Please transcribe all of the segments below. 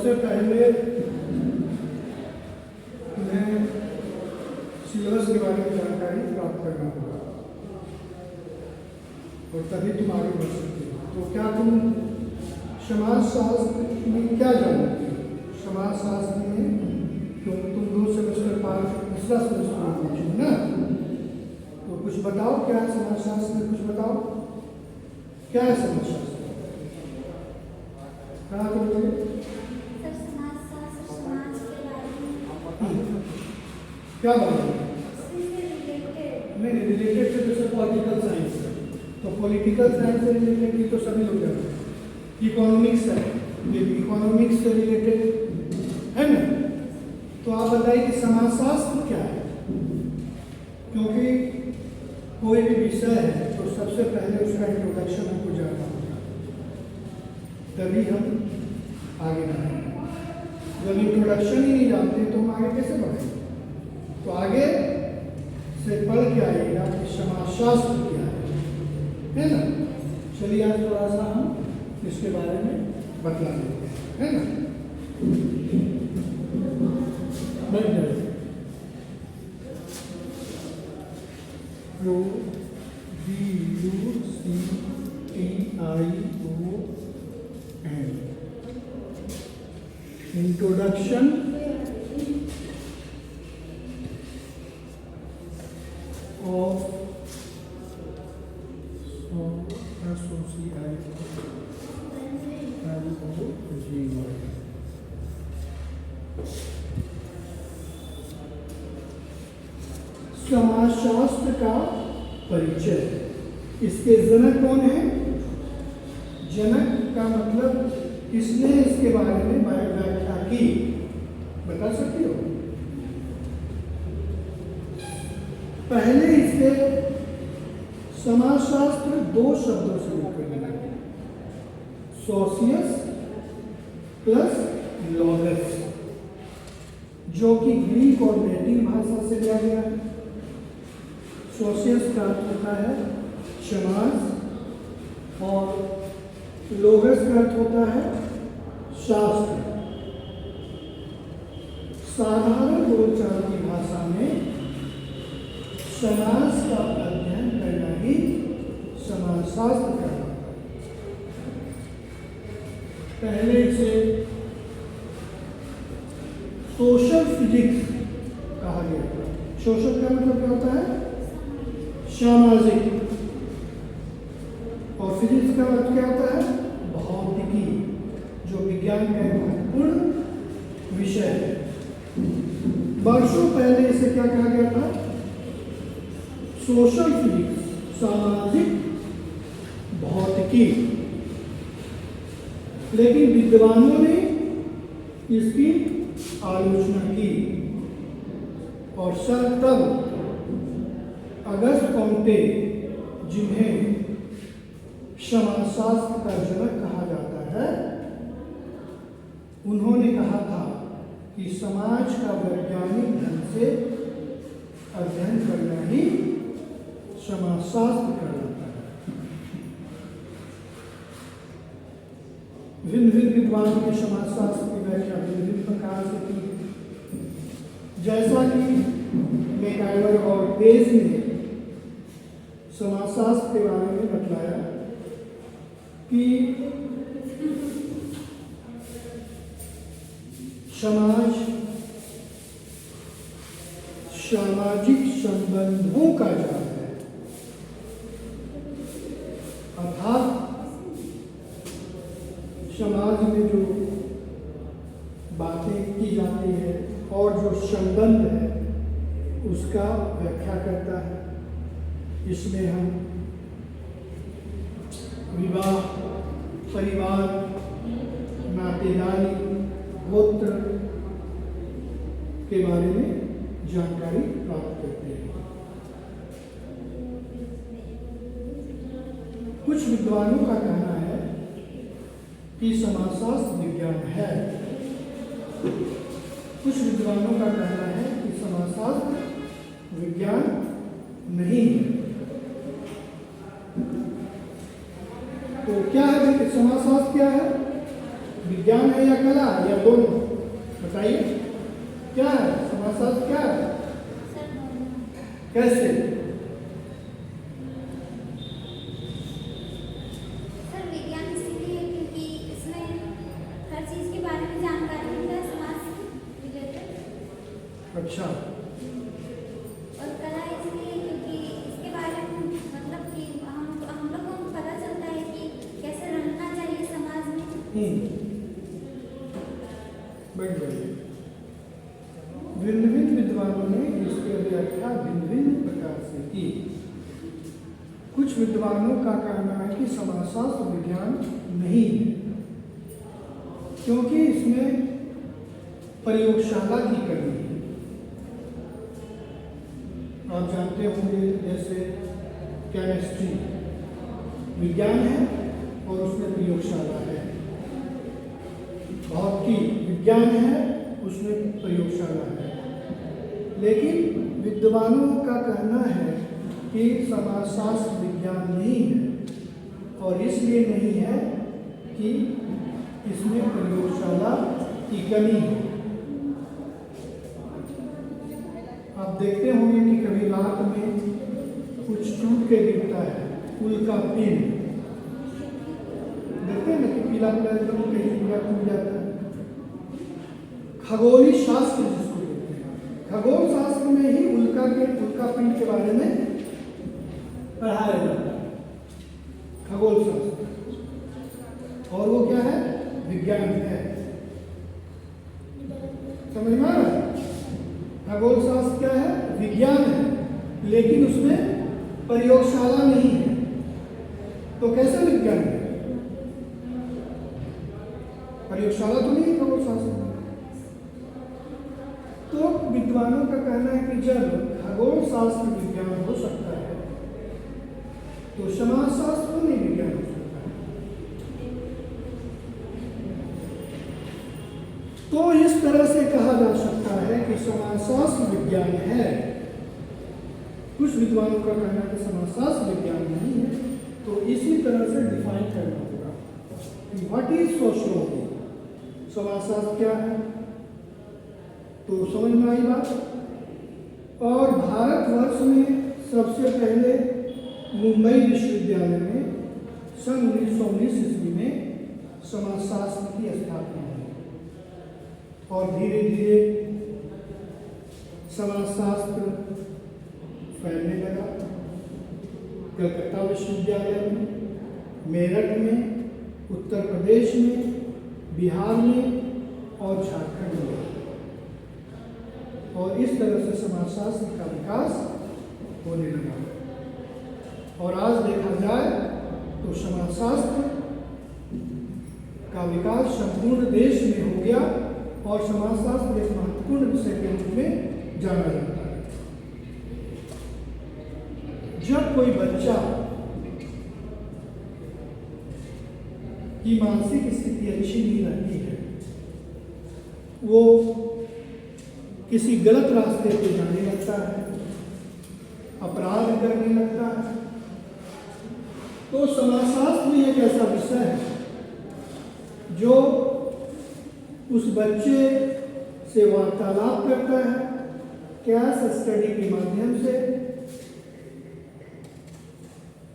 सबसे पहले मैं सिलेबस के बारे में जानकारी प्राप्त करना होगा और तभी तुम आगे बढ़ सकते हो। तो क्या तुम समाजशास्त्र में क्या जानते हो? समाजशास्त्र में क्योंकि तुम 2 सेमेस्टर पार तीसरा सेमेस्टर में पहुँचे हो ना, तो कुछ बताओ क्या है समाजशास्त्र में, कुछ बताओ क्या है समाजशास्त्र? कहाँ करोगे? क्या बात है? नहीं, रिलेटेड से जैसे पॉलिटिकल साइंस है, तो पॉलिटिकल साइंस से रिलेटेड ही तो सभी लोग जानते हैं। इकोनॉमिक्स है, ये इकोनॉमिक्स से रिलेटेड है ना। तो आप बताइए कि समाजशास्त्र क्या है? क्योंकि कोई भी विषय है तो सबसे पहले उसका इंट्रोडक्शन हमको जानना होगा, तभी हम आगे बढ़ेंगे। जब इंट्रोडक्शन ही नहीं जानते तो हम आगे कैसे बढ़ेंगे? तो आगे से पढ़ के आइएगा कि समाजशास्त्र क्या है ना। चलिए आज थोड़ा सा हम इसके बारे में बतला देते हैं, है ना। बैठ जाइए। इंट्रोडक्शन of समाजशास्त्र का परिचय। इसके जनक कौन है? जनक का मतलब किसने इसके बारे में व्याख्या की, बता सकती हो? पहले इसके समाजशास्त्र 2 शब्दों से मिलकर बना है, सोशियस प्लस लॉगस, जो कि ग्रीक और लैटिन भाषा से लिया गया है। सोशियस का अर्थ होता है समाज और लोगस का अर्थ होता है शास्त्र। साधारण बोलचाल की भाषा में समाज का अध्ययन करना ही समाजशास्त्र कहलाता है। पहले इसे सोशल फिजिक्स कहा गया था। सोशल का मतलब क्या होता है? सामाजिक। और फिजिक्स का अर्थ क्या होता है? भौतिकी, जो विज्ञान का एक महत्वपूर्ण विषय है। वर्षों पहले इसे क्या कहा गया था? सोशल फिजिक्स, सामाजिक भौतिकी। लेकिन विद्वानों ने इसकी आलोचना की और सर तब अगस्त कॉम्टे, जिन्हें समाजशास्त्र का जनक कहा जाता है, उन्होंने कहा था कि समाज का वैज्ञानिक ढंग से अध्ययन करना ही समाजशास्त्र कहलाता है। भिन्न भिन्न विद्वानों ने समाजशास्त्र की व्याख्या विभिन्न प्रकार से की। जैसा कि मैकाइवर और पेज ने समाजशास्त्र के बारे में बतलाया कि समाज सामाजिक संबंधों का जाल है, अर्थात समाज में जो बातें की जाती है और जो संबंध है उसका व्याख्या करता है। इसमें हम विवाह, परिवार, नातेदारी, गोत्र के बारे में जानकारी प्राप्त करते हैं। कुछ विद्वानों का कहना है कि समाजशास्त्र विज्ञान है, कुछ विद्वानों का कहना है कि समाजशास्त्र विज्ञान नहीं है। तो क्या है समाजशास्त्र? क्या है? विज्ञान है या कला या दोनों? बताइए क्या है समाजशास्त्र, क्या है, कैसे? सर विज्ञान इसलिए क्योंकि इसमें हर चीज के बारे में जानकारी मिलता है समाज से रिलेटेड। अच्छा, और कला इसलिए क्योंकि इसके बारे में मतलब कि हम लोगों को पता चलता है कि कैसे रहना चाहिए समाज में। बढ़ बढ़िया। भिन्न भिन्न विद्वानों ने इसकी व्याख्या भिन्न भिन्न प्रकार से की। कुछ विद्वानों का कहना है कि समाजशास्त्र विज्ञान नहीं है, क्योंकि इसमें प्रयोगशाला की कमी है। आप जानते होंगे जैसे केमिस्ट्री विज्ञान है और उसमें प्रयोगशाला है, भौतिकी विज्ञान है उसमें प्रयोगशाला है। लेकिन विद्वानों का कहना है कि समाजशास्त्र विज्ञान नहीं है, और इसलिए नहीं है कि इसमें प्रयोगशाला की कमी है। आप देखते होंगे कि कभी रात में कुछ टूट के गिरता है, उल्का पिंड, देखते हैं ना कि पीला पीला एकदम कहीं पूरा टूट जाता है। खगोलीय शास्त्र जिसको कहते हैं, खगोल शास्त्र में ही उल्का पिंड के बारे में पढ़ाया जाता है, खगोल शास्त्र, और वो क्या है? विज्ञान है। समझ में आ रहा है? खगोल शास्त्र क्या है? विज्ञान है, लेकिन उसमें प्रयोगशाला नहीं है, तो कैसे विज्ञान है? प्रयोगशाला तो नहीं है खगोल शास्त्र में। तो विद्वानों का कहना है कि जब खगोल शास्त्र विज्ञान हो सकता है तो समाजशास्त्र नहीं विज्ञान हो सकता है। तो इस तरह से कहा जा सकता है कि समाजशास्त्र विज्ञान है। कुछ विद्वानों का कहना है कि समाजशास्त्र विज्ञान नहीं है, तो इसी तरह से डिफाइन करना होगा कि व्हाट इज सोशियोलॉजी, समाजशास्त्र क्या है। तो समझ में आई बात। और भारतवर्ष में सबसे पहले मुंबई विश्वविद्यालय में सन 1919 ईस्वी में समाजशास्त्र की स्थापना हुई, और धीरे धीरे समाजशास्त्र फैलने लगा। कलकत्ता विश्वविद्यालय में, मेरठ में, उत्तर प्रदेश में, बिहार में और झारखंड में, और इस तरह से समाजशास्त्र का विकास होने लगा। और आज देखा जाए तो समाजशास्त्र का विकास संपूर्ण देश में हो गया, और समाजशास्त्र एक महत्वपूर्ण विषय के रूप में जाना जाता है। जब कोई बच्चा की मानसिक स्थिति अच्छी नहीं रहती है, वो किसी गलत रास्ते पे जाने लगता है, अपराध करने लगता है, तो समाजशास्त्र में एक ऐसा विषय है जो उस बच्चे से वार्तालाप करता है, केस स्टडी के माध्यम से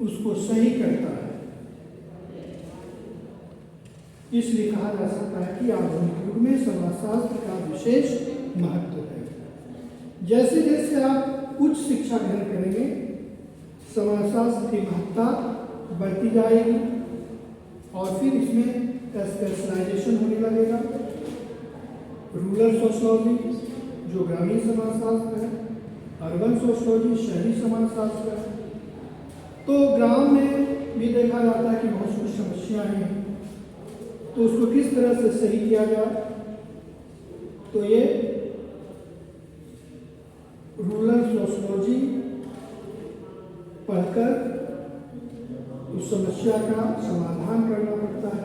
उसको सही करता है। इसलिए कहा जा सकता है कि आधुनिक युग में समाजशास्त्र का विशेष महत्व है। जैसे जैसे आप उच्च शिक्षा ग्रहण करेंगे, समाजशास्त्र की महत्ता बढ़ती जाएगी, और फिर इसमें स्पेशलाइजेशन होने लगेगा। रूरल सोशोलॉजी जो ग्रामीण समाजशास्त्र है, अर्बन सोशोलॉजी शहरी समाजशास्त्र है। तो ग्राम में भी देखा जाता है कि बहुत कुछ समस्याएं हैं, तो उसको किस तरह से सही किया जाए, तो ये रूरल सोशोलॉजी पढ़कर उस समस्या का समाधान करना पड़ता है।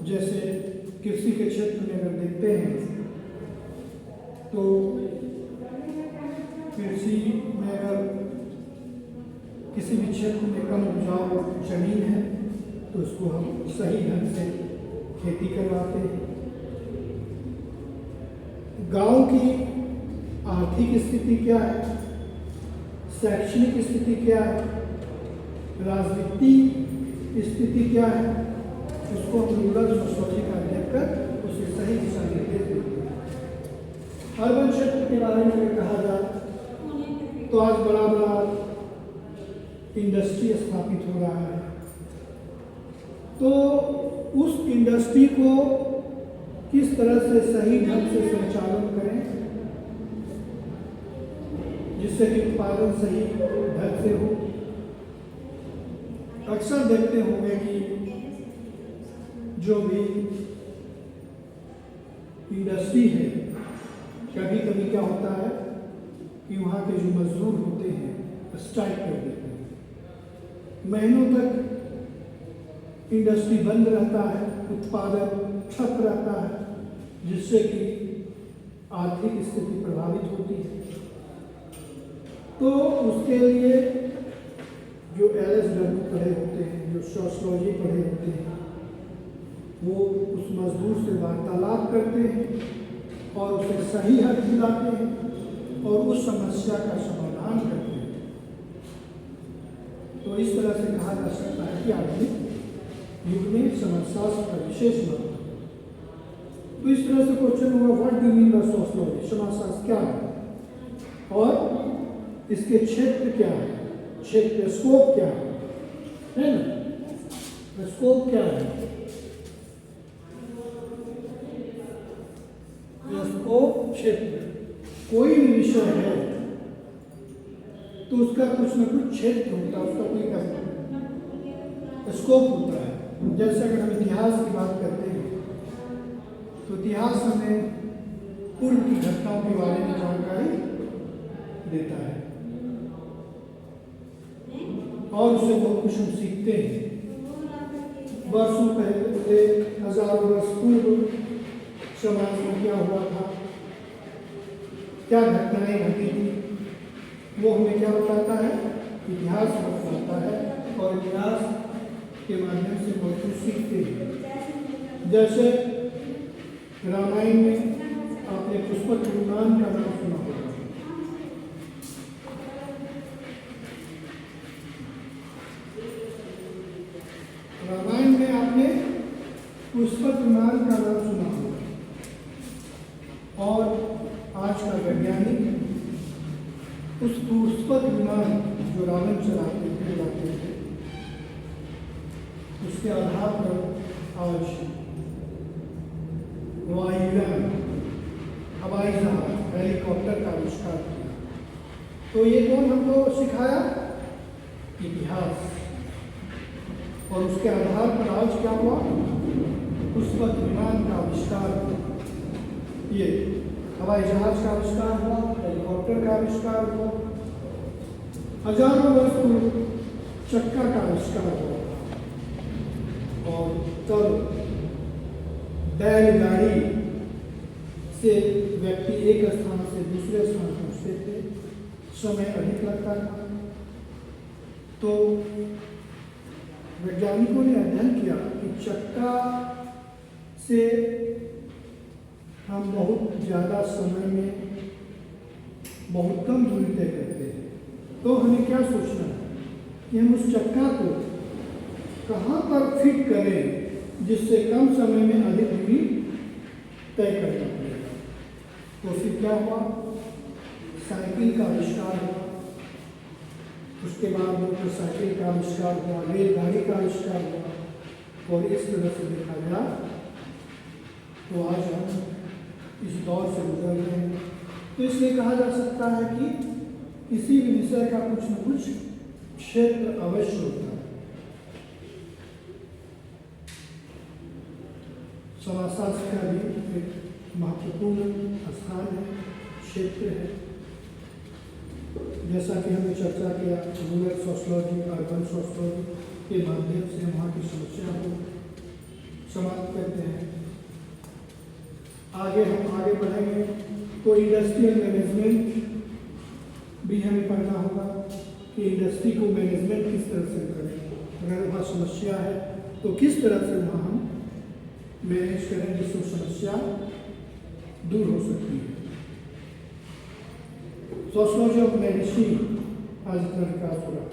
जैसे कृषि के क्षेत्र में अगर देखते हैं तो कृषि में अगर किसी भी क्षेत्र में कम उपजाऊ जमीन है तो उसको हम सही ढंग से खेती करवाते हैं। गांव की आर्थिक स्थिति क्या है, शैक्षणिक स्थिति क्या है, राजनीतिक स्थिति क्या है, उसको हम रूरल सोसाइटी का देखकर उसे सही दिशा निर्देश देते हैं। अर्बन क्षेत्र के बारे में अगर कहा जाए तो आज बड़ा बड़ा इंडस्ट्री स्थापित हो रहा है, तो उस इंडस्ट्री को किस तरह से सही ढंग से संचालन करें जिससे कि उत्पादन सही ढंग से हो। अक्सर देखते होंगे कि जो भी इंडस्ट्री है, कभी कभी क्या होता है कि वहाँ के जो मजदूर होते हैं स्ट्राइक कर देते हैं, महीनों तक इंडस्ट्री बंद रहता है, उत्पादन ठप रहता है, जिससे कि आर्थिक स्थिति प्रभावित होती है। तो उसके लिए जो LSW पढ़े होते हैं, जो सोशियोलॉजी पढ़े होते हैं, वो उस मजदूर से वार्तालाप करते हैं और उसे सही हल दिलाते हैं और उस समस्या का समाधान करते हैं। तो इस तरह से कहा जा सकता है कि आधुनिक युग में समाजशास्त्र का विशेष महत्व। तो इस तरह से क्वेश्चन होगा, what do mean by sociology, समाजशास्त्र क्या है और इसके क्षेत्र क्या है, क्षेत्र स्कोप क्या है ना, स्कोप क्या है, स्कोप क्षेत्र। कोई भी विषय है तो उसका कुछ न कुछ क्षेत्र होता है, उसका कोई स्कोप होता है। जैसे अगर हम इतिहास की बात करते हैं तो इतिहास हमें पूर्व की घटनाओं के बारे में जानकारी देता है और उससे बहुत कुछ हम सीखते हैं। वर्षों पहले, हजारों वर्ष पूर्व समाज में क्या हुआ था, क्या घटनाएं घटी थी, वो हमें क्या बताता है, इतिहास बताता है और इतिहास के माध्यम से बहुत कुछ सीखते हैं। जैसे रामायण में आपने पुष्पक विमान का नाम सुना होगा। रामायण में आपने पुष्पक विमान का नाम सुना होगा और आज का वैज्ञानिक उस पुष्पक विमान जो रावण चलाते थे उसके आधार पर आज वायुयान, हवाई जहाज, हेलीकॉप्टर का आविष्कार किया। तो ये कौन हमको सिखाया, इतिहास। और उसके आधार पर आज क्या हुआ, पुष्पक विमान का आविष्कार हुआ, ये हवाई जहाज का आविष्कार हुआ, हेलीकॉप्टर का आविष्कार हुआ, हजारों वर्ष पूर्व चक्का का आविष्कार हुआ और तब बैलगाड़ी से व्यक्ति एक स्थान से दूसरे स्थान पहुंचते थे, समय अधिक लगता था। तो वैज्ञानिकों ने अध्ययन किया कि चक्का से हम बहुत ज़्यादा समय में बहुत कम दूरी तय करते हैं। तो हमें क्या सोचना है कि हम उस चक्का को कहाँ पर फिट करें जिससे कम समय में अधिक दूरी तय करना पड़ेगा। तो फिर क्या हुआ, साइकिल का आविष्कार हुआ, उसके बाद मोटरसाइकिल का आविष्कार हुआ, रेलगाड़ी का आविष्कार हुआ और इस तरह से देखा गया तो आज हम इस दौर से गुजर रहे हैं। तो इसलिए कहा जा सकता है कि किसी भी विषय का कुछ न कुछ क्षेत्र अवश्य होता है। समाजशास्त्र का भी एक महत्वपूर्ण स्थान है, क्षेत्र है। जैसा कि हमने चर्चा किया, रूरल सोशियोलॉजी, अर्बन सोशियोलॉजी के माध्यम से वहाँ की समस्या को समाप्त करते हैं। आगे हम आगे बढ़ेंगे तो इंडस्ट्रियल मैनेजमेंट भी हमें पढ़ना होगा कि इंडस्ट्री को मैनेजमेंट किस तरह से करें। अगर वहाँ समस्या है तो किस तरह से वहाँ हम मैनेज करें जिससे समस्या दूर हो सकती है। सोशियोलॉजी ऑफ मेडिसिन आज इतना विकास हो रहा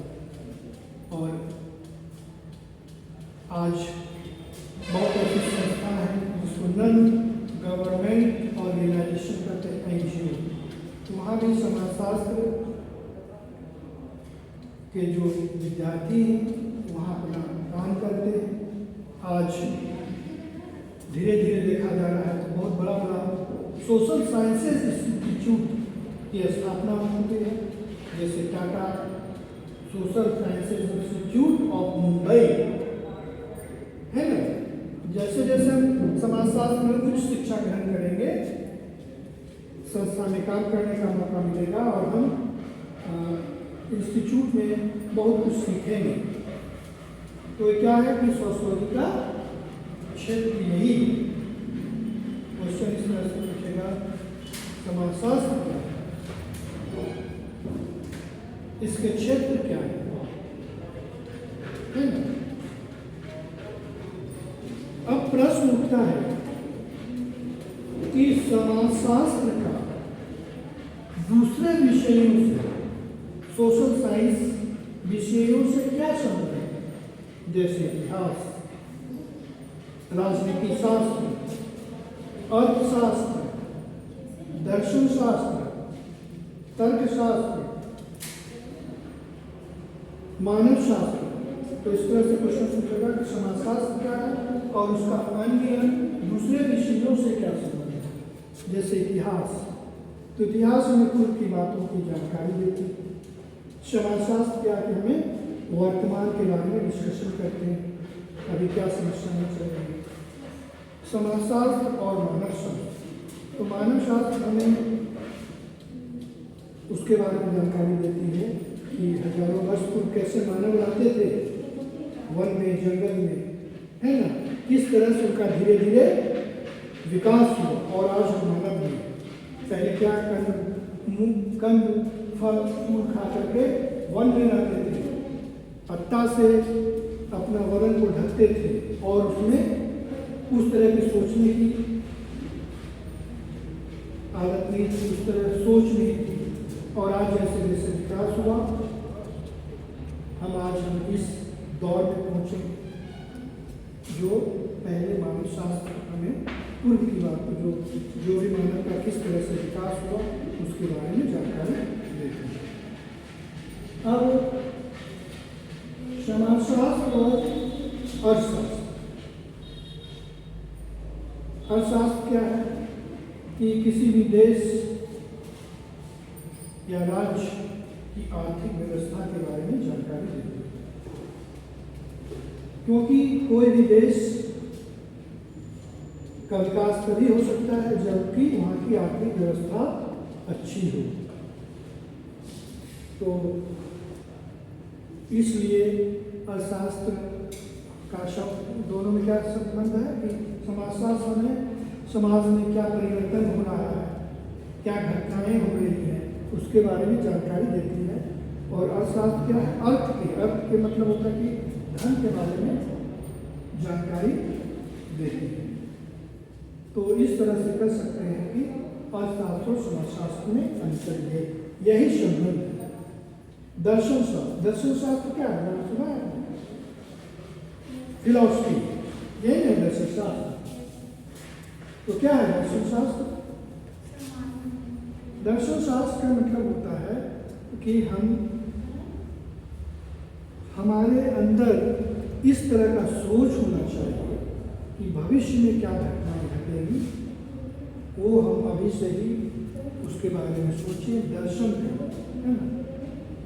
और आज बहुत ऐसी संस्था है जिसको नन गवर्नमेंट ऑर्गेनाइजेशन कहते हैं, NGO। तो वहाँ भी समाजशास्त्र के जो विद्यार्थी हैं वहाँ अपना काम करते हैं। आज धीरे धीरे देखा जा रहा है तो बहुत बड़ा बड़ा सोशल साइंसेज इंस्टीट्यूट की स्थापना होती है, जैसे Tata social sciences institute of Mumbai है ना। जैसे जैसे हम समाजशास्त्र में उच्च शिक्षा ग्रहण करेंगे, संस्था में काम करने का मौका मिलेगा और हम इंस्टीट्यूट में बहुत कुछ सीखेंगे। तो ये क्या है कि सोशियोलॉजी का क्षेत्र यही क्वेश्चन इस तरह से पूछेगा, समाजशास्त्र क्या है, इसके क्षेत्र क्या है ना। अब प्रश्न उठता है कि समाजशास्त्र का दूसरे विषयों से, सोशल साइंस विषयों से क्या संबंध है, जैसे इतिहास, राजनीति शास्त्र, अर्थशास्त्र, दर्शन शास्त्र, तर्कशास्त्र, मानव शास्त्र। तो इस तरह से क्वेश्चन पूछेगा कि समाजशास्त्र क्या है और उसका अन्य दूसरे विषयों से क्या संबंध है, जैसे इतिहास। तो इतिहास में पूर्व की बातों की जानकारी देती है। समाजशास्त्र क्या है, हमें वर्तमान के बारे में डिस्कशन करते हैं, अभी क्या समस्या में चल रही है। समाजशास्त्र और मानव शास्त्र। तो मानव शास्त्र हमें उसके बारे में जानकारी देती है कि हजारों वर्ष पूर्व कैसे मानव रहते थे वन में, जंगल में, है ना, किस तरह से उनका धीरे धीरे विकास हुआ और आज हम मानव भी। पहले क्या कंद फल फूल खा करके वन में रहते थे, पत्ता से अपना वरण को ढकते थे और उसमें उस तरह की सोचने की आदत नहीं थी, उस तरह सोच नहीं थी। और आज जैसे जैसे विकास हुआ हम इस दौर में पहुंचे जो पहले मानव शास्त्र हमें पूर्व की बात जो भी मानव का किस तरह से विकास हुआ उसके बारे में जानकारी देते हैं। अब समाजशास्त्र और अर्थशास्त्र। अर्थशास्त्र क्या है कि किसी भी देश या राज्य की आर्थिक व्यवस्था के बारे में जानकारी देती है, क्योंकि कोई भी देश का विकास तभी हो सकता है जबकि वहाँ की आर्थिक व्यवस्था अच्छी हो। तो इसलिए अर्थशास्त्र का शब्द दोनों में क्या संबंध है कि समाजशास्त्र में समाज में क्या परिवर्तन हो रहा है, क्या घटनाएं हो रही हैं, उसके बारे में जानकारी देती है। और अर्थशास्त्र क्या है, अर्थ के मतलब होता है कि धन के बारे में जानकारी देती है। तो इस तरह से कर सकते हैं कि अर्थशास्त्र और समाजशास्त्र में अंतर है, यही संबंध है। दर्शन शास्त्र। दर्शन शास्त्र क्या है, नाम सुना है, फिलॉसफी, यही है दर्शन शास्त्र। तो क्या है दर्शन शास्त्र? दर्शन शास्त्र का मतलब होता है कि हमारे अंदर इस तरह का सोच होना चाहिए कि भविष्य में क्या घटनाएं घटेगी, वो हम अभी से ही उसके बारे में सोचें। दर्शन करें, है ना।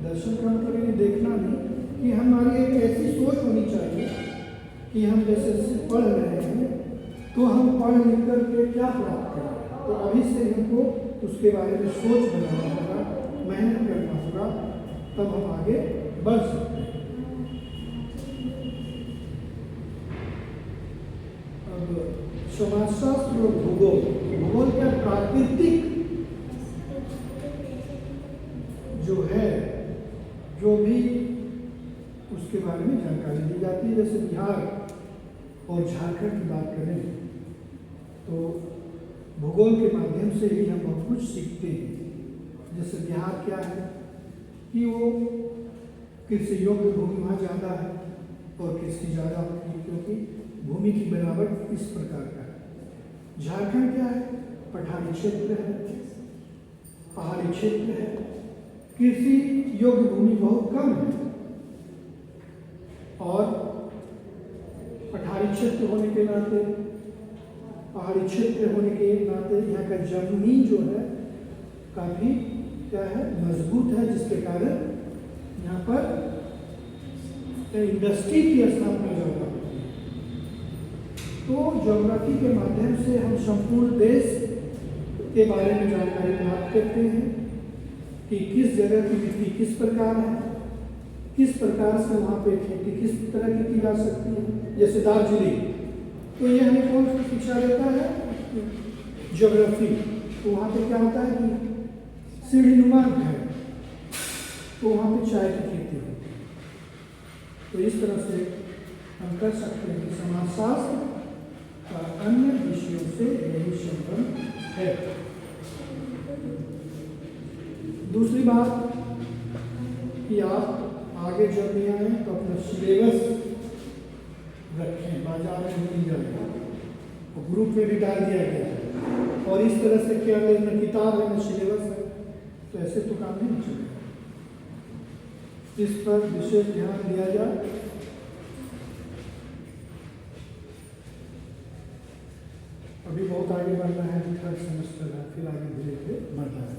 दर्शन का मतलब ये देखना नहीं कि हमारी एक ऐसी सोच होनी चाहिए कि हम जैसे पढ़ रहे हैं तो हम पढ़ लिख करके क्या प्राप्त करें। तो अभी से हमको उसके बारे में सोच बनाना होगा, मेहनत करना होगा, तब हम आगे बढ़ सकते हैं। अब समाजशास्त्र और भूगोल। भूगोल क्या, प्राकृतिक जो है, जो भी उसके बारे में जानकारी दी जाती है। जैसे बिहार और झारखंड की बात करें तो भूगोल के माध्यम से ही हम बहुत कुछ सीखते हैं। जैसे बिहार क्या है कि वो कृषि योग्य भूमि वहाँ ज़्यादा है और कृषि ज़्यादा होती है, क्योंकि भूमि की बनावट इस प्रकार का है। झारखंड क्या है, पठारी क्षेत्र है, पहाड़ी क्षेत्र है, कृषि योग्य भूमि बहुत कम है, और पठारी क्षेत्र होने के नाते, पहाड़ी क्षेत्र होने के नाते यहाँ का जमीन जो है काफ़ी क्या है, मजबूत है, जिसके कारण यहाँ पर इंडस्ट्री की स्थापना ज़्यादा होती है। तो ज्योग्राफी के माध्यम से हम संपूर्ण देश के बारे में जानकारी प्राप्त करते हैं कि किस जगह की मिट्टी किस प्रकार है, किस प्रकार से वहाँ पे खेती किस तरह की जा सकती है। जैसे दार्जिलिंग, तो ये हमें कौन सी शिक्षा देता है, ज्योग्राफी। तो वहाँ पे क्या होता है कि सीढ़ीनुमा है, तो वहाँ पे चाय की खेती होती है। तो इस तरह से हम कर सकते हैं कि समाजशास्त्र का अन्य विषयों से यही संबंध है। दूसरी बात कि आप आगे जब भी आए तो अपना सिलेबस रखें, बाजार में मिल जाएगा, और ग्रुप में भी डाल दिया गया है। और इस तरह से क्या अगर न किताब है न सिलेबस है तो ऐसे तो काम नहीं चलेगा। इस पर विशेष ध्यान दिया जाए। अभी बहुत आगे बढ़ना है, थर्ड सेमेस्टर है, फिर आगे धीरे धीरे बढ़ना है।